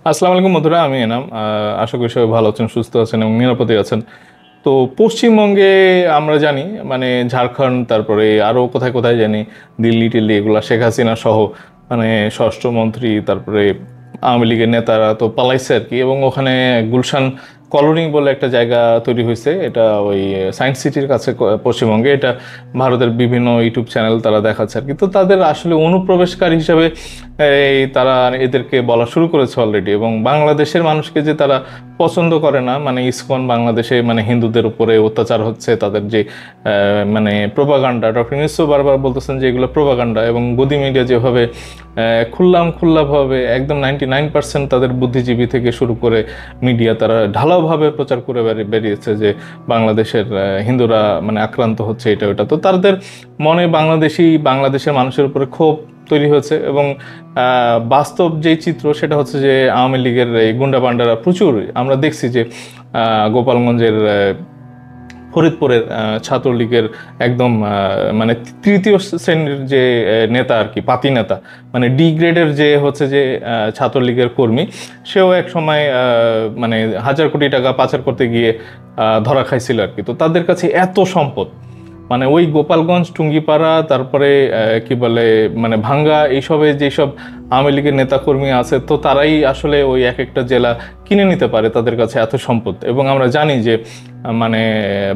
আসসালামু আলাইকুম বন্ধুরা, আমি এনাম। আশা করি সবাই ভালো আছেন, সুস্থ আছেন এবং নিরাপদে আছেন। তো পশ্চিমবঙ্গে আমরা জানি, মানে ঝাড়খণ্ড, তারপরে আরও কোথায় কোথায় জানি, দিল্লি টিল্লি, এগুলা শেখ হাসিনা সহ মানে স্বরাষ্ট্রমন্ত্রী, তারপরে আওয়ামী লীগের নেতারা তো পালাইছে আর কি। এবং ওখানে গুলশান কলোনি বলে একটা জায়গা তৈরি হয়েছে, এটা ওই সায়েন্স সিটির কাছে পশ্চিমবঙ্গে। এটা ভারতের বিভিন্ন ইউটিউব চ্যানেল তারা দেখাচ্ছে আর কি। তো তাদের আসলে অনুপ্রবেশকারী হিসাবে তারা এদেরকে বলা শুরু করেছে অলরেডি। এবং বাংলাদেশের মানুষকে যে তারা পছন্দ করে না, মানে ইসকন বাংলাদেশে মানে হিন্দুদের উপরে অত্যাচার হচ্ছে, তাদের যে মানে প্রোপাগান্ডা, ডক্টর ইউনূসও বারবার বলতেছেন যে এগুলো প্রোপাগান্ডা। এবং গদি মিডিয়া যেভাবে খোলাভাবে একদম 99% তাদের বুদ্ধিজীবী থেকে শুরু করে মিডিয়া তারা ঢালাওভাবে প্রচার করে বেরিয়েছে যে বাংলাদেশের হিন্দুরা মানে আক্রান্ত হচ্ছে, এটা ওটা। তো তাদের মনে বাংলাদেশের মানুষের উপরে ক্ষোভ তৈরি হয়েছে। এবং বাস্তব যেই চিত্র সেটা হচ্ছে যে আওয়ামী লীগের এই গুন্ডাপান্ডারা প্রচুর, আমরা দেখছি যে গোপালগঞ্জের ফরিদপুরের ছাত্রলীগের একদম মানে তৃতীয় শ্রেণীর যে নেতা আর কি, পাতি নেতা, মানে ডি গ্রেডের যে হচ্ছে যে ছাত্রলীগের কর্মী, সেও এক সময় মানে 1,000 কোটি টাকা পাচার করতে গিয়ে ধরা খাইছিল আর কি। তো তাদের কাছে এত সম্পদ, মানে ওই গোপালগঞ্জ, টুঙ্গিপাড়া, তারপরে কি বলে মানে ভাঙ্গা, এইসবে যেসব আওয়ামী লীগের নেতাকর্মী আছে, তো তারাই আসলে ওই এক একটা জেলা কিনে নিতে পারে, তাদের কাছে এত সম্পদ। এবং আমরা জানি যে মানে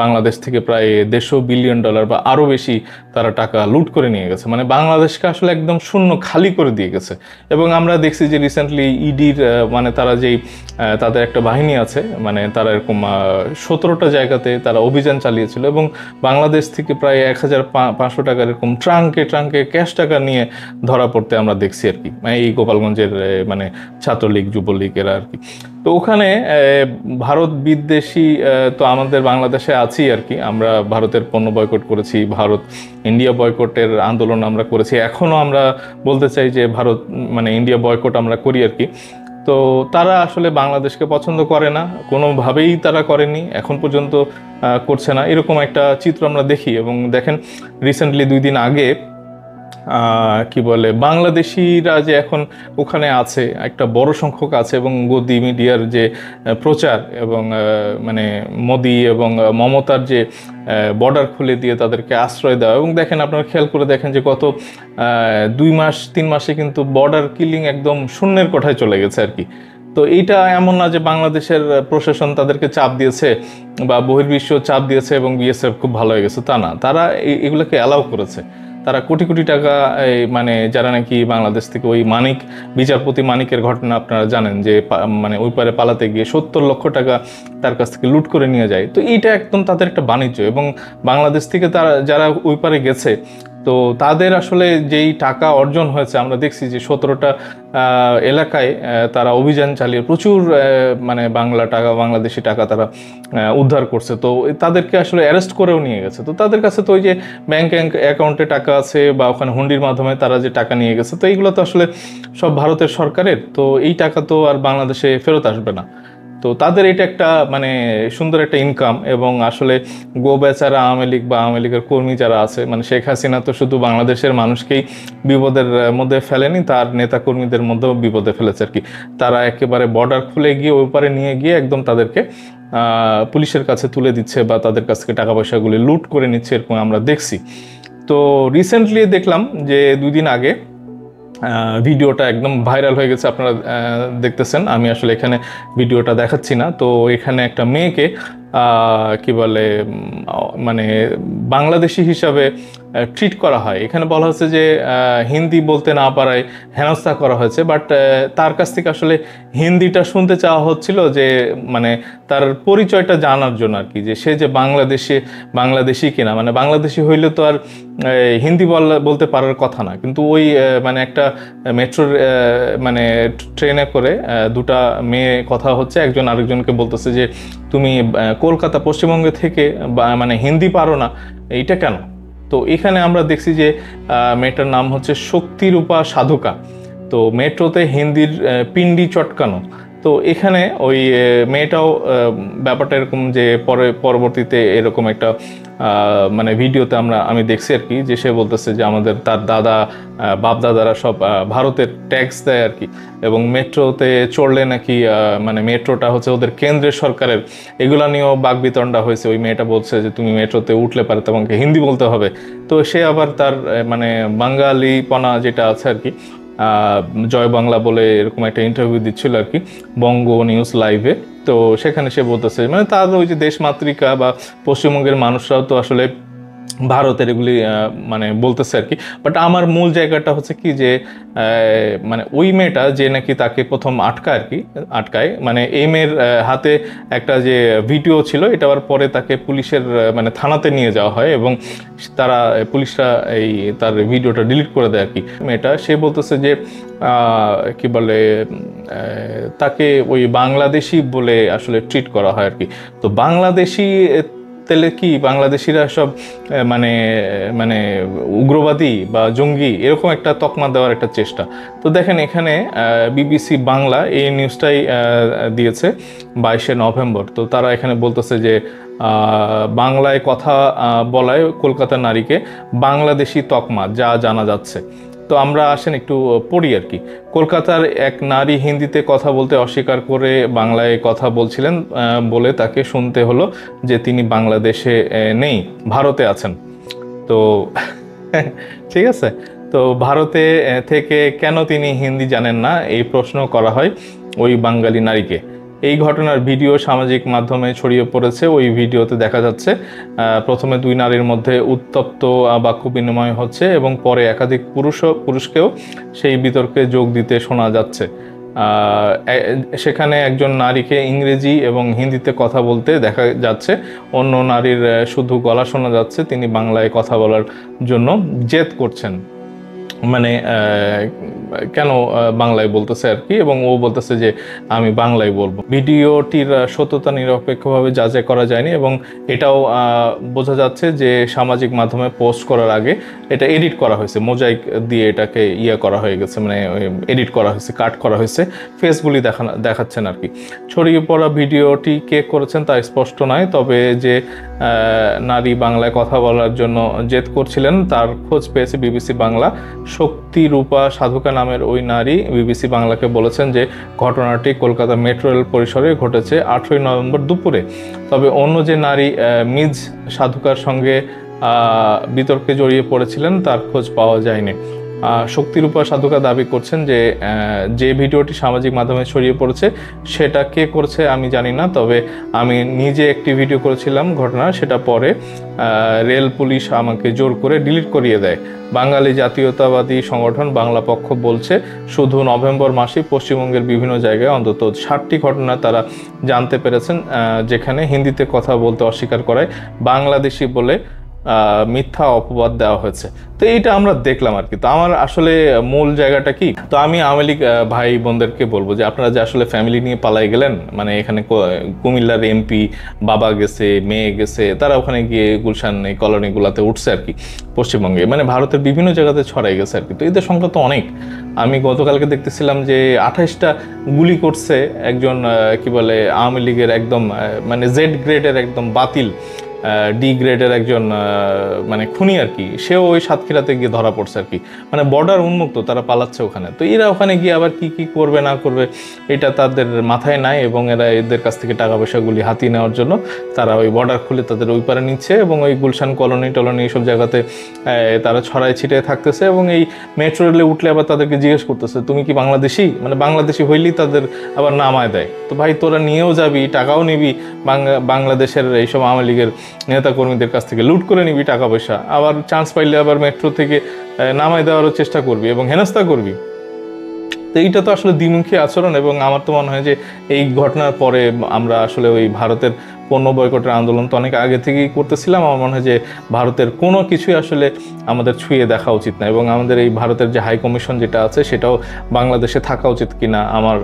বাংলাদেশ থেকে প্রায় $150 বিলিয়ন বা আরও বেশি তারা টাকা লুট করে নিয়ে গেছে, মানে বাংলাদেশকে আসলে একদম শূন্য খালি করে দিয়ে গেছে। এবং আমরা দেখছি যে রিসেন্টলি ইডির মানে তারা যেই তাদের একটা বাহিনী আছে, মানে তারা এরকম 17টা জায়গাতে তারা অভিযান চালিয়েছিল এবং বাংলাদেশ থেকে প্রায় 1,500 টাকার এরকম ট্রাঙ্কে ট্রাঙ্কে ক্যাশ টাকা নিয়ে ধরা পড়তে আমরা দেখছি আর কি, মানে এই গোপালগঞ্জের মানে ছাত্রলীগ, যুবলীগ এরা আর কি। তো ওখানে ভারত বিদ্বেষী তো আমাদের বাংলাদেশে আছি আর কি। আমরা ভারতের পণ্য বয়কট করেছি, ভারত ইন্ডিয়া বয়কটের আন্দোলন আমরা করেছি, এখনও আমরা বলতে চাই যে ভারত মানে ইন্ডিয়া বয়কট আমরা করি আর কি। তো তারা আসলে বাংলাদেশকে পছন্দ করে না, কোনোভাবেই তারা করেনি এখন পর্যন্ত, করছে না, এরকম একটা চিত্র আমরা দেখি। এবং দেখেন রিসেন্টলি 2 দিন আগে কি বলে বাংলাদেশিরা যে এখন ওখানে আছে, একটা বড় সংখ্যক আছে, এবং গদি মিডিয়ার যে প্রচার এবং মানে মোদি এবং মমতার যে বর্ডার খুলে দিয়ে তাদেরকে আশ্রয় দেওয়া। এবং দেখেন, আপনারা খেয়াল করে দেখেন যে গত 2 মাস 3 মাসে কিন্তু বর্ডার কিলিং একদম শূন্যের কোঠায় চলে গেছে আর কি। তো এইটা এমন না যে বাংলাদেশের প্রশাসন তাদেরকে চাপ দিয়েছে বা বহির্বিশ্ব চাপ দিয়েছে এবং বিএসএফ খুব ভালো হয়ে গেছে, তা না। তারা এগুলোকে অ্যালাউ করেছে। তারা কোটি কোটি টাকা মানে যারা নাকি বাংলাদেশ থেকে ওই বিচারপতি মানিকের ঘটনা আপনারা জানেন যে মানে ওই পারে পালাতে গিয়ে 70 লক্ষ টাকা তার কাছ থেকে লুট করে নিয়ে যায়। তো এইটা একদম তাদের একটা বাণিজ্য। এবং বাংলাদেশ থেকে তারা যারা ওই পারে গেছে, তো তাদের আসলে যেই টাকা অর্জন হয়েছে, আমরা দেখছি যে 17টা এলাকায় তারা অভিযান চালিয়ে প্রচুর মানে বাংলাদেশি টাকা তারা উদ্ধার করছে। তো তাদেরকে আসলে অ্যারেস্ট করেও নিয়ে গেছে। তো তাদের কাছে তো ওই যে ব্যাংক অ্যাকাউন্টে টাকা আছে বা ওখানে হুন্ডির মাধ্যমে তারা যে টাকা নিয়ে গেছে, তো এইগুলো তো আসলে সব ভারতের সরকারের। তো এই টাকা তো আর বাংলাদেশে ফেরত আসবে না। তো তাদের এটা একটা মানে সুন্দর একটা ইনকাম। এবং আসলে গো বেচারা আওয়ামী লীগ বা আওয়ামী লীগের কর্মী যারা আছে, মানে শেখ হাসিনা তো শুধু বাংলাদেশের মানুষকেই বিপদের মধ্যে ফেলেনি, তার নেতা কর্মীদের মধ্যেও বিপদে ফেলেছে আর কি। তারা একেবারে বর্ডার খুলে গিয়ে ওই পারে নিয়ে গিয়ে একদম তাদেরকে পুলিশের কাছে তুলে দিচ্ছে বা তাদের কাছ থেকে টাকা পয়সাগুলি লুট করে নিচ্ছে, এরকম আমরা দেখছি। তো রিসেন্টলি দেখলাম যে 2 দিন আগে ভিডিওটা একদম ভাইরাল হয়ে গেছে, আপনারা দেখতেছেন। আমি আসলে এখানে ভিডিওটা দেখাচ্ছি না। তো এখানে একটা মেয়েকে কি বলে মানে বাংলাদেশি হিসাবে ট্রিট করা হয়। এখানে বলা হচ্ছে যে হিন্দি বলতে না পারায় হেনস্থা করা হয়েছে। বাট তার কাছ থেকে আসলে হিন্দিটা শুনতে চাওয়া হচ্ছিল যে মানে তার পরিচয়টা জানার জন্য আর কি, যে সে যে বাংলাদেশি কিনা। মানে বাংলাদেশি হইলে তো আর হিন্দি বলতে পারার কথা না। কিন্তু ওই মানে একটা মেট্রোর মানে ট্রেনে করে 2টা মেয়ে কথা হচ্ছে, একজন আরেকজনকে বলতেছে যে তুমি কলকাতা, পশ্চিমবঙ্গে থেকে মানে হিন্দি পারো না, এইটা কেন? তো এখানে আমরা দেখছি যে মেয়েটার নাম হচ্ছে শক্তিরূপা সাধুকা। তো মেট্রোতে হিন্দির পিন্ডি চটকানো, তো এখানে ওই মেয়েটাও ব্যাপারটা এরকম যে পরবর্তীতে এরকম একটা মানে ভিডিওতে আমি দেখছি আর কি, যে সে বলতেছে যে আমাদের তার দাদা বাপ দাদারা সব ভারতের ট্যাক্স দেয় আর কি, এবং মেট্রোতে চড়লে নাকি মানে মেট্রোটা হচ্ছে ওদের কেন্দ্রের সরকারের, এগুলা নিয়েও বাকবিতণ্ডা হয়েছে। ওই মেয়েটা বলছে যে তুমি মেট্রোতে উঠলে পারে তোমাকে হিন্দি বলতে হবে। তো সে আবার তার মানে বাঙালিপনা যেটা আছে আর কি, জয় বাংলা বলে এরকম একটা ইন্টারভিউ দিচ্ছিল আর কি বঙ্গ নিউজ লাইভে। তো সেখানে সে বলতেছে মানে তার ওই যে দেশমাতৃকা বা পশ্চিমবঙ্গের মানুষরাও তো আসলে ভারতের এগুলি মানে বলতেছে আর কি। বাট আমার মূল জায়গাটা হচ্ছে কি যে মানে ওই মেয়েটা যে নাকি তাকে প্রথম আটকায় মানে এই মেয়ের হাতে একটা যে ভিডিও ছিল, এটা আবার পরে তাকে পুলিশের মানে থানাতে নিয়ে যাওয়া হয় এবং তারা পুলিশরা এই তার ভিডিওটা ডিলিট করে দেয় আর কি। মেয়েটা সে বলতেছে যে কি বলে তাকে ওই বাংলাদেশি বলে আসলে ট্রিট করা হয় আর কি। তো বাংলাদেশি তাহলে কি বাংলাদেশিরা সব মানে মানে উগ্রবাদী বা জঙ্গি এরকম একটা তকমা দেওয়ার একটা চেষ্টা। তো দেখেন এখানে বিবিসি বাংলা এই নিউজটাই দিয়েছে 22শে নভেম্বর। তো তারা এখানে বলতেছে যে বাংলায় কথা বলায় কলকাতার নারীকে বাংলাদেশি তকমা যা জানা যাচ্ছে। তো আমরা আসেন একটু পড়ি আর কি। কলকাতার এক নারী হিন্দিতে কথা বলতে অস্বীকার করে বাংলায় কথা বলছিলেন বলে তাকে শুনতে হলো যে তিনি বাংলাদেশে নেই, ভারতে আছেন। তো ঠিক আছে, তো ভারতে থেকে কেন তিনি হিন্দি জানেন না এই প্রশ্ন করা হয় ওই বাঙালি নারীকে। এই ঘটনার ভিডিও সামাজিক মাধ্যমে ছড়িয়ে পড়েছে। ওই ভিডিওতে দেখা যাচ্ছে প্রথমে দুই নারীর মধ্যে উত্তপ্ত বাক্য বিনিময় হচ্ছে এবং পরে একাধিক পুরুষকেও সেই বিতর্কে যোগ দিতে শোনা যাচ্ছে। সেখানে একজন নারীকে ইংরেজি এবং হিন্দিতে কথা বলতে দেখা যাচ্ছে, অন্য নারীর শুধু গলা শোনা যাচ্ছে, তিনি বাংলায় কথা বলার জন্য জেদ করছেন। মানে কেন বাংলায় বলতেছে আর কি, এবং ও বলতেছে যে আমি বাংলায় বলবো। ভিডিওটির সত্যতা নিরপেক্ষভাবে যাচাই করা যায়নি এবং এটাও বোঝা যাচ্ছে যে সামাজিক মাধ্যমে পোস্ট করার আগে এটা এডিট করা হয়েছে, মোজাইক দিয়ে এটাকে করা হয়ে গেছে, মানে এডিট করা হয়েছে, কাট করা হয়েছে, ফেসগুলি দেখাচ্ছেন আর কি। ছড়িয়ে পড়া ভিডিওটি কে করেছেন তা স্পষ্ট নয়, তবে যে নারী বাংলায় কথা বলার জন্য জেদ করছিলেন তার খোঁজ পেয়েছে বিবিসি বাংলা। শক্তি রূপা সাধুকা নামের ওই নারী বিবিসি বাংলাকে বলেছেন যে ঘটনাটি কলকাতা মেট্রো রেল পরিসরে ঘটেছে 18 নভেম্বর দুপুরে। তবে অন্য যে নারী মিজ সাধুকার সঙ্গে বিতর্কে জড়িয়ে পড়েছিলেন তার খোঁজ পাওয়া যায়নি। শক্তিরূপা সাধুকা দাবি করছেন যে যে ভিডিওটি সামাজিক মাধ্যমে ছড়িয়ে পড়েছে সেটা কে করছে আমি জানি না, তবে আমি নিজে একটি ভিডিও করেছিলাম ঘটনা, সেটা পরে রেল পুলিশ আমাকে জোর করে ডিলিট করিয়ে দেয়। বাঙালি জাতীয়তাবাদী সংগঠন বাংলা পক্ষ বলছে শুধু নভেম্বর মাসে পশ্চিমবঙ্গের বিভিন্ন জায়গায় অন্তত 60টি ঘটনা তারা জানতে পেরেছেন যেখানে হিন্দিতে কথা বলতে অস্বীকার করায় বাংলাদেশি বলে মিথ্যা অপবাদ দেওয়া হয়েছে। তো এইটা আমরা দেখলাম আর কি। তো আমার আসলে মূল জায়গাটা কি, তো আমি আওয়ামী লীগ ভাই বোনদেরকে বলবো যে আপনারা যে আসলে ফ্যামিলি নিয়ে পালাই গেলেন, মানে এখানে কুমিল্লার এমপি বাবা গেছে, মেয়ে গেছে, তারা ওখানে গিয়ে গুলশান এই কলোনিগুলোতে উঠছে আর কি পশ্চিমবঙ্গে, মানে ভারতের বিভিন্ন জায়গাতে ছড়াই গেছে আর কি। তো এদের সংখ্যা তো অনেক। আমি গতকালকে দেখতেছিলাম যে 28টা গুলি করছে একজন কি বলে আওয়ামী লীগের একদম মানে জেড গ্রেডের একদম বাতিল ডি গ্রেডের একজন মানে খুনি আর কি, সেও ওই সাতক্ষীরাতে গিয়ে ধরা পড়ছে আর কি। মানে বর্ডার উন্মুক্ত, তারা পালাচ্ছে ওখানে। তো এরা ওখানে গিয়ে আবার কি কি করবে না করবে এটা তাদের মাথায় নাই, এবং এরা এদের কাছ থেকে টাকা পয়সাগুলি হাতিয়ে নেওয়ার জন্য তারা ওই বর্ডার খুলে তাদের ওই পারে নিচ্ছে এবং ওই গুলশান কলোনি টলোনি এইসব জায়গাতে তারা ছড়ায় ছিটিয়ে থাকতেছে। এবং এই মেট্রো রেলে উঠলে আবার তাদেরকে জিজ্ঞেস করতেছে তুমি কি বাংলাদেশি, মানে বাংলাদেশি হইলেই তাদের আবার নামায় দেয়। তো ভাই তোরা নিয়েও যাবি, টাকাও নিবি, বাংলাদেশের এইসব আওয়ামী লীগের নেতা কর্মীদের কাছ থেকে লুট করে নিবি টাকা পয়সা, আবার চান্স পাইলে আবার মেট্রো থেকে নামাই দেওয়ারও চেষ্টা করবি এবং হেনস্থা করবি। তো এইটা তো আসলে দ্বিমুখী আচরণ। এবং আমার তো মনে হয় যে এই ঘটনার পরে আমরা আসলে ওই ভারতের পণ্য বয়কটের আন্দোলন তো অনেক আগে থেকেই করতেছিলাম। আমার মনে হয় যে ভারতের কোনো কিছুই আসলে আমাদের ছুঁয়ে দেখা উচিত না, এবং আমাদের এই ভারতের যে হাই কমিশন যেটা আছে সেটাও বাংলাদেশে থাকা উচিত কিনা আমার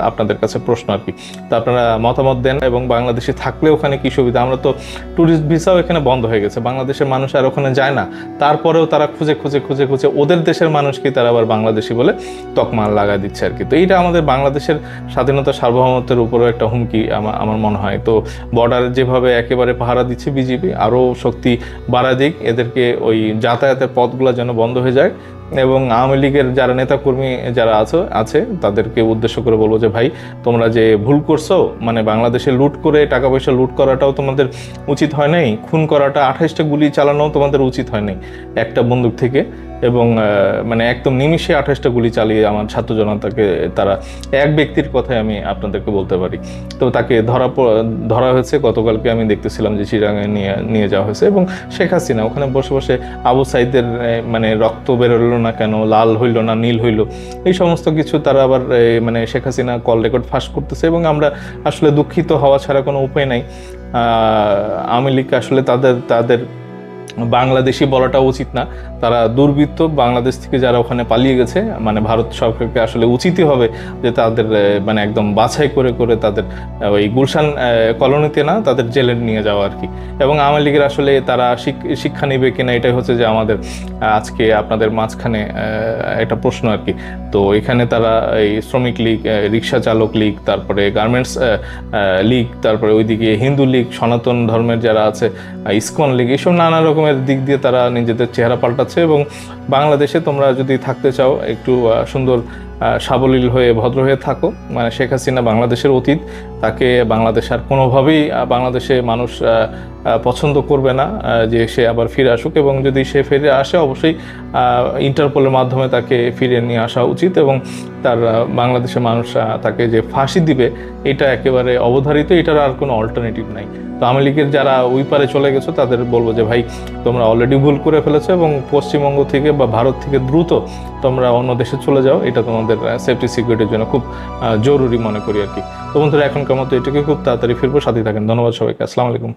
আপনাদের কাছে প্রশ্ন আর কি। তো আপনারা মতামত দেন, এবং বাংলাদেশে থাকলে ওখানে কি সুবিধা। আমরা তো ট্যুরিস্ট ভিসাও এখানে বন্ধ হয়ে গেছে, বাংলাদেশের মানুষ আর ওখানে যায় না, তারপরেও তারা খুঁজে খুঁজে খুঁজে খুঁজে ওদের দেশের মানুষকে তারা আবার বাংলাদেশি বলে তকমা লাগাই দিচ্ছে আর কি। তো এইটা আমাদের বাংলাদেশের স্বাধীনতা সার্বভৌমত্বের উপরেও একটা হুমকি আমার মনে হয়। তো বর্ডার যেভাবে একেবারে পাহারা দিচ্ছে বিজেপি, আরও শক্তি বাড়া দিক, এদেরকে ওই যাতায়াতের পথগুলো যেন বন্ধ হয়ে যায়। এবং আওয়ামী লীগের যারা নেতাকর্মী যারা আছে তাদেরকে উদ্দেশ্য করে বলবো যে ভাই, তোমরা যে ভুল করছো, মানে বাংলাদেশে লুট করে টাকা পয়সা লুট করাটাও তোমাদের উচিত হয় নাই, খুন করাটা 28টা গুলি চালানোও তোমাদের উচিত হয় নাই একটা বন্দুক থেকে, এবং মানে একদম নিমিষে 28টা গুলি চালিয়ে আমার ছাত্র জনতাকে তারা এক ব্যক্তির কথাই আমি আপনাদেরকে বলতে পারি। তো তাকে ধরা হয়েছে গতকালকে, আমি দেখতেছিলাম যে চিরাঙে নিয়ে যাওয়া হয়েছে, এবং শেখ হাসিনা ওখানে বসে বসে আবু সাইদের মানে রক্ত বেরোলো না কেন, লাল হইল না নীল হইল, এই সমস্ত কিছু তারা আবার মানে শেখ হাসিনা কল রেকর্ড ফাঁস করতেছে। এবং আমরা আসলে দুঃখিত হওয়া ছাড়া কোনো উপায় নাই। আওয়ামী লীগ আসলে তাদের বাংলাদেশি বলাটা উচিত না, তারা দুর্বৃত্ত। বাংলাদেশ থেকে যারা ওখানে পালিয়ে গেছে, মানে ভারত সরকারকে আসলে উচিতই হবে যে তাদের মানে একদম বাছাই করে করে তাদের ওই গুলশান কলোনিতে না, তাদের জেলে নিয়ে যাওয়া আর কি। এবং আওয়ামী লীগের আসলে তারা শিক্ষা নেবে কিনা, এটাই হচ্ছে যে আমাদের আজকে আপনাদের মাঝখানে একটা প্রশ্ন আর কি। তো এখানে তারা এই শ্রমিক লীগ, রিক্সা চালক লীগ, তারপরে গার্মেন্টস লীগ, তারপরে ওইদিকে হিন্দু লীগ, সনাতন ধর্মের যারা আছে ইসকন লীগ, এইসব নানা রকমের দিক দিয়ে তারা নিজেদের চেহারা পাল্টাচ্ছে। এবং বাংলাদেশে তোমরা যদি থাকতে চাও, একটু সুন্দর সাবলীল হয়ে ভদ্র হয়ে থাকো। মানে শেখ হাসিনা বাংলাদেশের অতীত, তাকে বাংলাদেশ আর কোনোভাবেই বাংলাদেশে মানুষ পছন্দ করবে না যে সে আবার ফিরে আসুক। এবং যদি সে ফিরে আসে, অবশ্যই ইন্টারপোলের মাধ্যমে তাকে ফিরে নিয়ে আসা উচিত, এবং তার বাংলাদেশের মানুষ তাকে যে ফাঁসি দিবে এটা একেবারে অবধারিত, এটার আর কোনো অল্টারনেটিভ নাই। তো আওয়ামী লীগের যারা ওই পারে চলে গেছো তাদের বলবো যে ভাই, তোমরা অলরেডি ভুল করে ফেলেছো, এবং পশ্চিমবঙ্গ থেকে বা ভারত থেকে দ্রুত তোমরা অন্য দেশে চলে যাও, এটা তোমাদের সেফটি সিকিউরিটির জন্য খুব জরুরি মনে করি আর কি। তো বন্ধুরা, এখনকার মতো এটাকে খুব তাড়াতাড়ি ফিরবো, সাথে থাকেন। ধন্যবাদ সবাইকে, আসসালামু আলাইকুম।